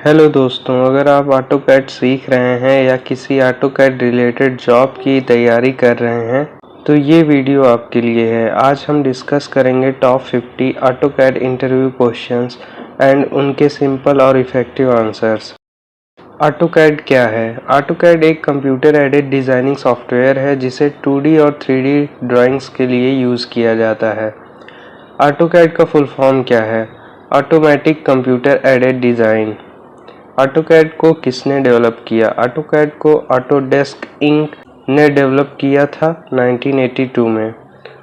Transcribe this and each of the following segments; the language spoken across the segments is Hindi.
हेलो दोस्तों, अगर आप ऑटोकैड सीख रहे हैं या किसी ऑटोकैड रिलेटेड जॉब की तैयारी कर रहे हैं तो ये वीडियो आपके लिए है। आज हम डिस्कस करेंगे top 50 AutoCAD interview questions and उनके सिंपल और इफ़ेक्टिव आंसर्स। ऑटोकैड क्या है? ऑटोकैड एक कंप्यूटर एडेड डिज़ाइनिंग सॉफ्टवेयर है जिसे 2D और 3D ड्राइंग्स के लिए यूज़ किया जाता है। ऑटोकैड का फुल फॉर्म क्या है? Automatic computer aided design. AutoCAD को किसने डेवलप किया? ऑटोकैड को ऑटोडेस्क इंक ने डेवलप किया था 1982 में।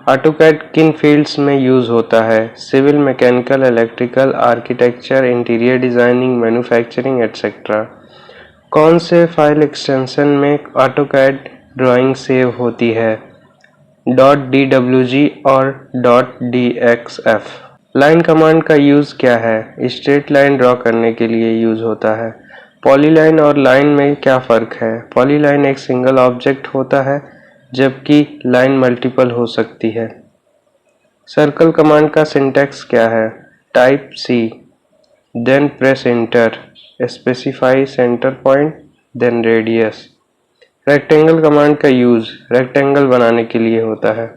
ऑटोकैड किन फील्ड्स में यूज़ होता है? Civil, mechanical, electrical, architecture, interior designing, manufacturing etcetera. कौन से फाइल एक्सटेंशन में ऑटोकैड ड्राइंग सेव होती है? .dwg और .dxf। लाइन कमांड का यूज़ क्या है? स्ट्रेट लाइन ड्रॉ करने के लिए यूज़ होता है। पॉलीलाइन और लाइन में क्या फ़र्क है? पॉलीलाइन एक सिंगल ऑब्जेक्ट होता है जबकि लाइन मल्टीपल हो सकती है। सर्कल कमांड का सिंटैक्स क्या है? Type C, then press enter, specify centre point, then radius. Rectangle command का यूज़ रेक्टेंगल बनाने के लिए होता है।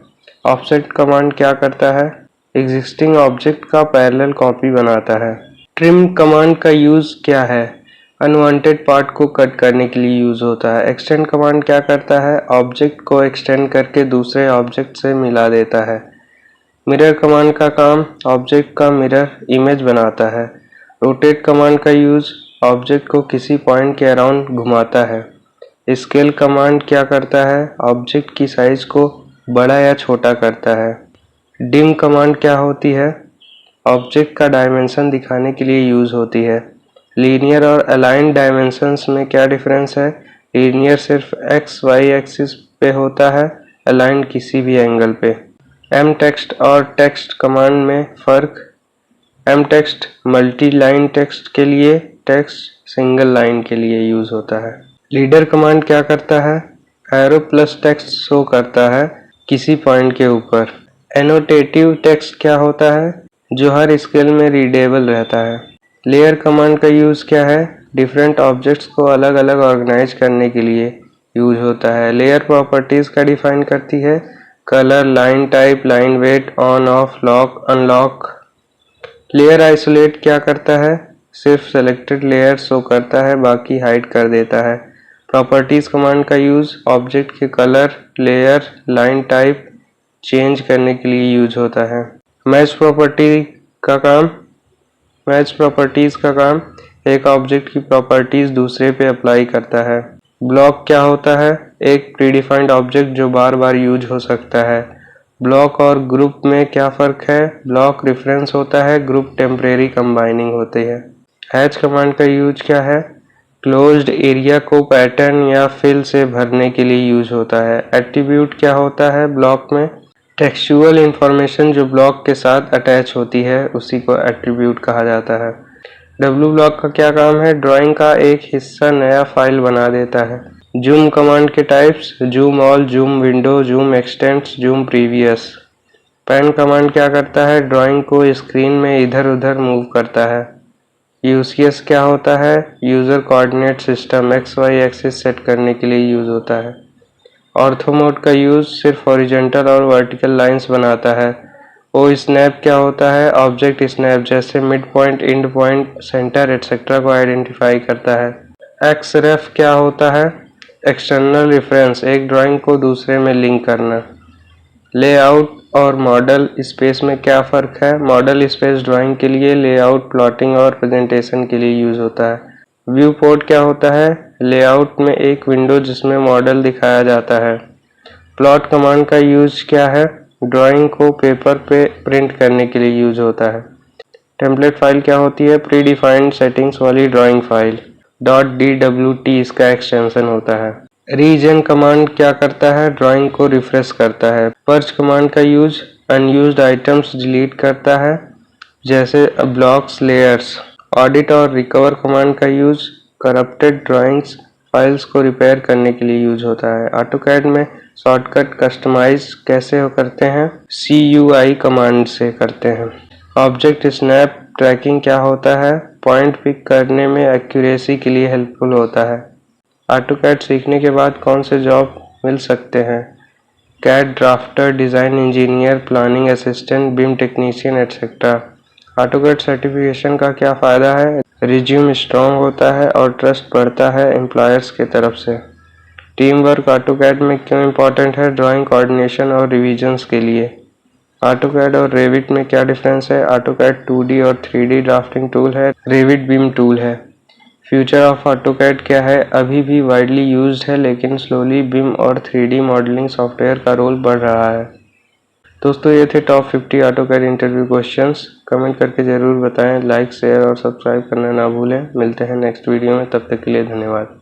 ऑफसेट कमांड क्या करता है? एग्जिस्टिंग ऑब्जेक्ट का पैरेलल कॉपी बनाता है। ट्रिम कमांड का यूज़ क्या है? अनवांटेड पार्ट को कट करने के लिए यूज़ होता है। एक्सटेंड कमांड क्या करता है? ऑब्जेक्ट को एक्सटेंड करके दूसरे ऑब्जेक्ट से मिला देता है। मिरर कमांड का काम ऑब्जेक्ट का मिरर इमेज बनाता है। रोटेट कमांड का यूज़ ऑब्जेक्ट को किसी पॉइंट के अराउंड घुमाता है। स्केल कमांड क्या करता है? ऑब्जेक्ट की साइज को बड़ा या छोटा करता है। डिम कमांड क्या होती है? ऑब्जेक्ट का डायमेंशन दिखाने के लिए यूज़ होती है। लीनियर और अलाइन डायमेंशंस में क्या डिफरेंस है? लीनियर सिर्फ एक्स वाई एक्सिस पे होता है, अलाइन किसी भी एंगल पे। एम टेक्स्ट और टेक्स्ट कमांड में फ़र्क? M text multi line text के लिए, टेक्स्ट सिंगल लाइन के लिए यूज़ होता है। लीडर कमांड क्या करता है? एरो प्लस टेक्स्ट शो करता है किसी पॉइंट के ऊपर। एनोटेटिव टेक्स्ट क्या होता है? जो हर स्केल में रीडेबल रहता है। लेयर कमांड का यूज़ क्या है? डिफरेंट ऑब्जेक्ट्स को अलग अलग ऑर्गेनाइज करने के लिए यूज होता है। लेयर प्रॉपर्टीज का डिफाइन करती है। Colour, line type, line weight, on off, lock, unlock. Layer isolate क्या करता है? सिर्फ सेलेक्टेड लेयर शो करता है, बाकी हाइड कर देता है। प्रॉपर्टीज कमांड का यूज ऑब्जेक्ट के colour, layer, line type change करने के लिए यूज होता है। मैच प्रॉपर्टीज का काम एक ऑब्जेक्ट की प्रॉपर्टीज दूसरे पे अप्लाई करता है। ब्लॉक क्या होता है? एक प्रीडिफाइंड ऑब्जेक्ट जो बार बार यूज हो सकता है। ब्लॉक और ग्रुप में क्या फ़र्क है? ब्लॉक रेफरेंस होता है, ग्रुप टेम्परेरी कंबाइनिंग होती है। हैच कमांड का यूज क्या है? क्लोज्ड एरिया को पैटर्न या फिल से भरने के लिए यूज होता है। एट्रीब्यूट क्या होता है? ब्लॉक में टेक्सचुअल इंफॉर्मेशन जो ब्लॉक के साथ अटैच होती है उसी को एट्रीब्यूट कहा जाता है। डब्ल्यू ब्लॉक का क्या काम है? ड्राइंग का एक हिस्सा नया फाइल बना देता है। जूम कमांड के types zoom all, zoom window, zoom extents, zoom previous. Pan command क्या करता है? ड्राइंग को स्क्रीन में इधर उधर मूव करता है। यूसीएस क्या होता है? User coordinate system, X Y axis set करने के लिए यूज होता है। ऑर्थो मोड का यूज सिर्फ हॉरिजॉन्टल और वर्टिकल लाइंस बनाता है। ओ स्नैप क्या होता है? ऑब्जेक्ट स्नैप जैसे midpoint, endpoint, centre etcetera को आइडेंटिफाई करता है। एक्स रेफ क्या होता है? एक्सटर्नल रेफरेंस, एक ड्राइंग को दूसरे में लिंक करना। लेआउट और मॉडल स्पेस में क्या फ़र्क है? मॉडल स्पेस ड्राइंग के लिए, लेआउट प्लॉटिंग और प्रेजेंटेशन के लिए यूज होता है। व्यू पोर्ट क्या होता है? लेआउट में एक विंडो जिसमें मॉडल दिखाया जाता है। प्लॉट कमांड का यूज क्या है? ड्राइंग को पेपर पे प्रिंट करने के लिए यूज होता है। टेम्पलेट फाइल क्या होती है? प्री डिफाइंड सेटिंग्स वाली ड्राइंग फाइल। .dwt इसका एक्सटेंशन होता है। रीजन कमांड क्या करता है? ड्राइंग को रिफ्रेश करता है। पर्च कमांड का यूज अनयूज्ड आइटम्स डिलीट करता है जैसे ब्लॉक्स, लेयर्स। ऑडिट और रिकवर कमांड का यूज करप्टेड ड्राइंग्स फाइल्स को रिपेयर करने के लिए यूज होता है। ऑटोकैड में शॉर्टकट कस्टमाइज कैसे करते हैं? CUI कमांड से करते हैं। ऑब्जेक्ट स्नैप ट्रैकिंग क्या होता है? पॉइंट पिक करने में एक्यूरेसी के लिए हेल्पफुल होता है। ऑटोकैड सीखने के बाद कौन से जॉब मिल सकते हैं? CAD drafter, design engineer, planning assistant, BIM technician etcetera. AutoCAD certification का क्या फ़ायदा है? रिज्यूम स्ट्रॉन्ग होता है और ट्रस्ट बढ़ता है एम्प्लॉयर्स के तरफ से। टीम वर्क ऑटोकैड में क्यों इम्पोर्टेंट है? ड्राइंग कोऑर्डिनेशन और रिविजन्स के लिए। ऑटोकैड और रेविट में क्या डिफरेंस है? ऑटोकैड 2D और 3D ड्राफ्टिंग टूल है, रेविट बिम टूल है। फ्यूचर ऑफ ऑटोकैड क्या है? अभी भी वाइडली यूज्ड है, लेकिन स्लोली बिम और 3D मॉडलिंग सॉफ्टवेयर का रोल बढ़ रहा है। दोस्तों, ये थे top 50 AutoCAD interview questions. Comment करके ज़रूर बताएं। लाइक, शेयर और सब्सक्राइब करना ना भूलें। मिलते हैं नेक्स्ट वीडियो में, तब तक के लिए धन्यवाद।